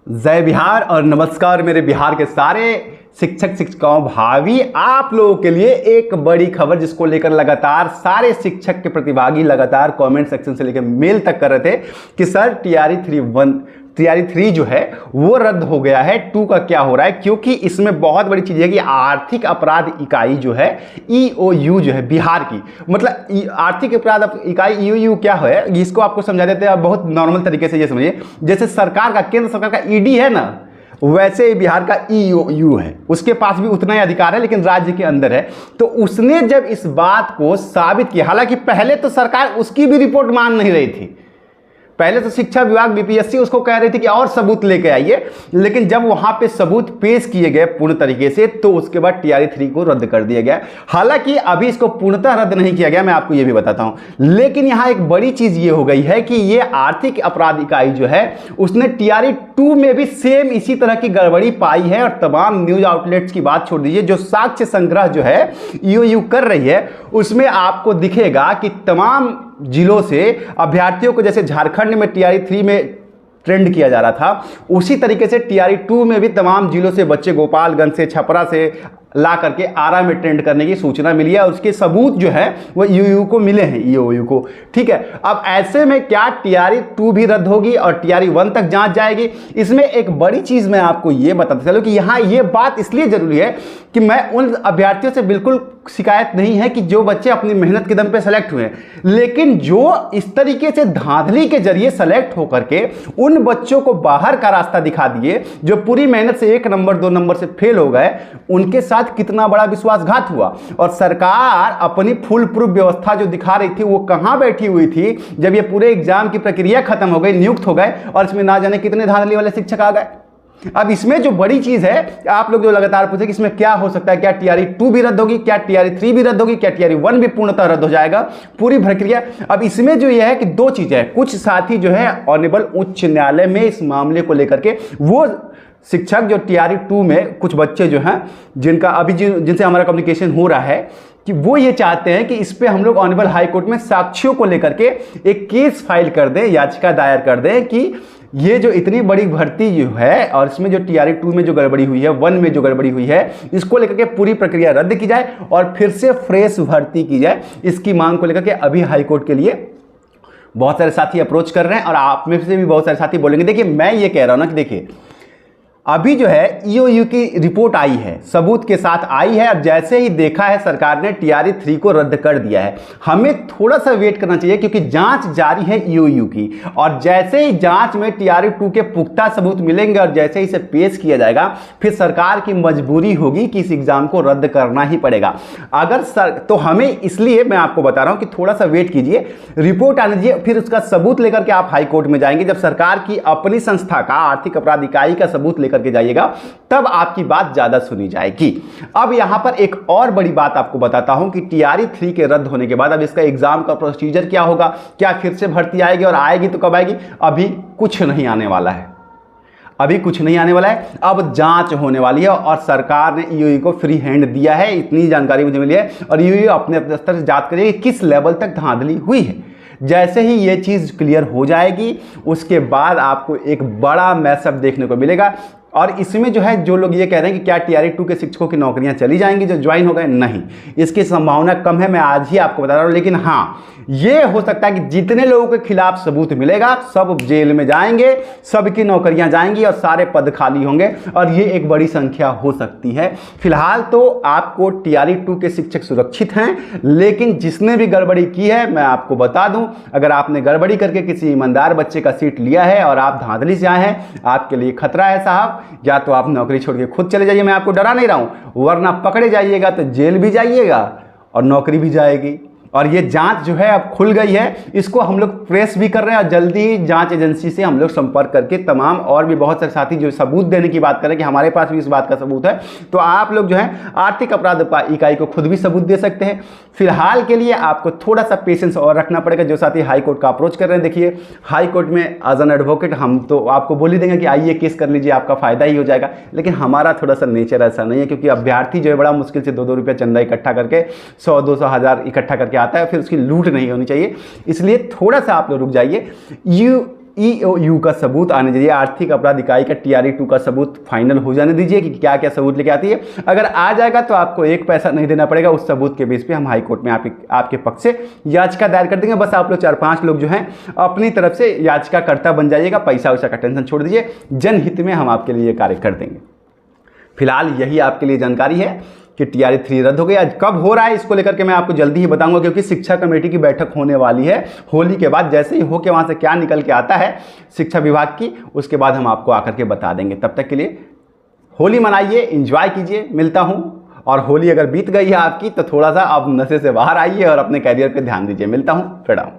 जय बिहार और नमस्कार मेरे बिहार के सारे शिक्षक शिक्षिकाओं भावी। आप लोगों के लिए एक बड़ी खबर जिसको लेकर लगातार सारे शिक्षक के प्रतिभागी लगातार कमेंट सेक्शन से लेकर मेल तक कर रहे थे कि सर टीआरई 3 जो है वो रद्द हो गया है, 2 का क्या हो रहा है। क्योंकि इसमें बहुत बड़ी चीज़ है कि आर्थिक अपराध इकाई जो है ईओयू जो है बिहार की, मतलब आर्थिक अपराध इकाई ईओयू क्या है इसको आपको समझा देते हैं बहुत नॉर्मल तरीके से। ये समझिए जैसे सरकार का, केंद्र सरकार का ईडी है ना, वैसे ही बिहार का ईओयू है, उसके पास भी उतना ही अधिकार है लेकिन राज्य के अंदर है। तो उसने जब इस बात को साबित किया, हालांकि पहले तो सरकार उसकी भी रिपोर्ट मान नहीं रही थी, पहले तो शिक्षा विभाग बीपीएससी उसको कह रही थी कि और सबूत लेके आइए, लेकिन जब वहां पे सबूत पेश किए गए पूर्ण तरीके से तो उसके बाद टीआरई 3 को रद्द कर दिया गया। हालांकि अभी इसको पूर्णतः रद्द नहीं किया गया, मैं आपको ये भी बताता हूं। लेकिन यहां एक बड़ी चीज ये हो गई है कि ये आर्थिक अपराध इकाई जो है उसने टीआरई 2 में भी सेम इसी तरह की गड़बड़ी पाई है। और तमाम न्यूज आउटलेट्स की बात छोड़ दीजिए, जो साक्ष्य संग्रह जो है ईओयू कर रही है उसमें आपको दिखेगा कि तमाम जिलों से अभ्यर्थियों को, जैसे झारखंड में टीआरई 3 में ट्रेंड किया जा रहा था, उसी तरीके से टीआरई 2 में भी तमाम जिलों से बच्चे गोपालगंज से, छपरा से ला करके आरा में ट्रेंड करने की सूचना मिली है। उसके सबूत जो है वो ईओयू को मिले हैं, ईओयू को। ठीक है, अब ऐसे में क्या टीआरई 2 भी रद्द होगी और टीआरई 1 तक जांच जाएगी? इसमें एक बड़ी चीज मैं आपको ये बताता चलूं कि यहां ये बात इसलिए जरूरी है कि मैं उन अभ्यर्थियों से बिल्कुल शिकायत नहीं है कि जो बच्चे अपनी मेहनत के दम पे सेलेक्ट हुए हैं, लेकिन जो इस तरीके से धांधली के जरिए सेलेक्ट होकर के उन बच्चों को बाहर का रास्ता दिखा दिए जो पूरी मेहनत से 1 नंबर 2 नंबर से फेल हो गए, उनके साथ कितना बड़ा विश्वासघात हुआ। और सरकार अपनी फुल प्रूफ व्यवस्था जो दिखा रही थी वो कहां बैठी हुई थी जब ये पूरे एग्जाम की प्रक्रिया खत्म हो गई, नियुक्त हो गए और इसमें ना जाने कितने धांधली वाले शिक्षक आ गए। अब इसमें जो बड़ी चीज है, आप लोग जो लगातार पूछे कि इसमें क्या हो सकता है, क्या टीआरई 2 भी रद्द होगी, क्या टीआरई 3 भी रद्द होगी, क्या टीआरई 1 भी पूर्णतः रद्द हो जाएगा, पूरी प्रक्रिया। अब इसमें जो यह है कि 2 चीजें हैं। कुछ साथी जो है ऑनरेबल उच्च न्यायालय में इस मामले को लेकर के, वो शिक्षक जो टीआरई 2 में कुछ बच्चे जो हैं जिनका अभी जिनसे हमारा कम्युनिकेशन हो रहा है, कि वो ये चाहते हैं कि इस पे हम लोग ऑनरेबल हाई कोर्ट में साक्ष्यों को लेकर के एक केस फाइल कर दें, याचिका दायर कर दें कि ये जो इतनी बड़ी भर्ती जो है और इसमें जो टीआरई 2 में जो गड़बड़ी हुई है, 1 में जो गड़बड़ी हुई है, इसको लेकर के पूरी प्रक्रिया रद्द की जाए और फिर से फ्रेश भर्ती की जाए। इसकी मांग को लेकर के अभी हाई कोर्ट के लिए बहुत सारे साथी अप्रोच कर रहे हैं और आप में से भी बहुत सारे साथी बोलेंगे। देखिए मैं ये कह रहा हूं ना कि देखिए अभी जो है ईओयू की रिपोर्ट आई है, सबूत के साथ आई है। अब जैसे ही देखा है सरकार ने टीआरई 3 को रद्द कर दिया है, हमें थोड़ा सा वेट करना चाहिए क्योंकि जांच जारी है ईओयू की। और जैसे ही जांच में टीआरई 2 के पुख्ता सबूत मिलेंगे और जैसे ही इसे पेश किया जाएगा, फिर सरकार की मजबूरी होगी कि इस एग्जाम को रद्द करना ही पड़ेगा। तो हमें, इसलिए मैं आपको बता रहा हूं कि थोड़ा सा वेट कीजिए, रिपोर्ट आने दीजिए, फिर उसका सबूत लेकर के आप हाई कोर्ट में जाएंगे। जब सरकार की अपनी संस्था का आर्थिक अपराध इकाई का सबूत करके जाइएगा तब आपकी बात ज्यादा सुनी जाएगी। अब यहां पर एक और बड़ी बात आपको बताता हूं कि टीआरई 3 के रद्द होने के बाद अब इसका एग्जाम का प्रोसीजर क्या होगा, क्या फिर से भर्ती आएगी और आएगी तो कब आएगी? अभी कुछ नहीं आने वाला है, अभी कुछ नहीं आने वाला है। अब जांच होने वाली है और सरकार ने ईओयू को फ्री हैंड दिया है, इतनी जानकारी मुझे मिली है। और ईओयू अपने स्तर से जांच करेगी किस लेवल तक धांधली हुई है। जैसे ही ये चीज क्लियर हो जाएगी उसके बाद आपको एक बड़ा मैसअप देखने को मिलेगा। और इसमें जो है, जो लोग ये कह रहे हैं कि क्या टीआरई 2 के शिक्षकों की नौकरियां चली जाएंगी जो ज्वाइन हो गए, नहीं, इसकी संभावना कम है, मैं आज ही आपको बता रहा हूं। लेकिन हाँ, ये हो सकता है कि जितने लोगों के खिलाफ सबूत मिलेगा सब जेल में जाएंगे, सबकी नौकरियां जाएंगी और सारे पद खाली होंगे और ये एक बड़ी संख्या हो सकती है। फिलहाल तो आपको टीआरई 2 के शिक्षक सुरक्षित हैं, लेकिन जिसने भी गड़बड़ी की है, मैं आपको बता दूं, अगर आपने गड़बड़ी करके किसी ईमानदार बच्चे का सीट लिया है और आप धांधली से आए हैं, आपके लिए खतरा है साहब। या तो आप नौकरी छोड़ के खुद चले जाइए, मैं आपको डरा नहीं रहा हूं, वरना पकड़े जाइएगा तो जेल भी जाइएगा और नौकरी भी जाएगी। और ये जांच जो है अब खुल गई है, इसको हम लोग प्रेस भी कर रहे हैं और जल्दी ही जांच एजेंसी से हम लोग संपर्क करके तमाम और भी बहुत सारे साथी जो सबूत देने की बात करें कि हमारे पास भी इस बात का सबूत है, तो आप लोग जो है आर्थिक अपराध इकाई को खुद भी सबूत दे सकते हैं। फिलहाल के लिए आपको थोड़ा सा पेशेंस और रखना पड़ेगा। जो साथी हाई कोर्ट का अप्रोच कर रहे हैं, देखिए हाई कोर्ट में एज एन एडवोकेट हम तो आपको बोल ही देंगे कि आइए केस कर लीजिए, आपका फायदा ही हो जाएगा। लेकिन हमारा थोड़ा सा नेचर ऐसा नहीं है, क्योंकि अभ्यर्थी जो है बड़ा मुश्किल से 2-2 रुपये चंदा इकट्ठा करके 100-200 हज़ार इकट्ठा करके आता है, फिर उसकी लूट नहीं होनी चाहिए। इसलिए थोड़ा सा आप लोग रुक जाइए। EOU का सबूत आने दीजिए, आर्थिक अपराध इकाई का TRE-2 का सबूत फाइनल हो जाने दीजिए कि क्या क्या सबूत लेके आती है। अगर आ जाएगा तो आपको 1 पैसा नहीं देना पड़ेगा, उस सबूत के बेस पे हम हाई कोर्ट में आपके पक्ष से याचिका दायर कर देंगे। बस आप लोग 4-5 लोग जो हैं अपनी तरफ से याचिकाकर्ता बन जाइएगा, पैसा वैसा का टेंशन छोड़ दीजिए, जनहित में हम आपके लिए कार्य कर देंगे। फिलहाल यही आपके लिए जानकारी है कि TRE-3 रद्द हो गया। आज कब हो रहा है इसको लेकर के मैं आपको जल्दी ही बताऊंगा, क्योंकि शिक्षा कमेटी की बैठक होने वाली है होली के बाद। जैसे ही हो के वहाँ से क्या निकल के आता है शिक्षा विभाग की, उसके बाद हम आपको आकर के बता देंगे। तब तक के लिए होली मनाइए, एंजॉय कीजिए, मिलता हूँ। और होली अगर बीत गई है आपकी तो थोड़ा सा अब नशे से बाहर आइए और अपने कैरियर पर ध्यान दीजिए। मिलता हूँ, प्रणाम।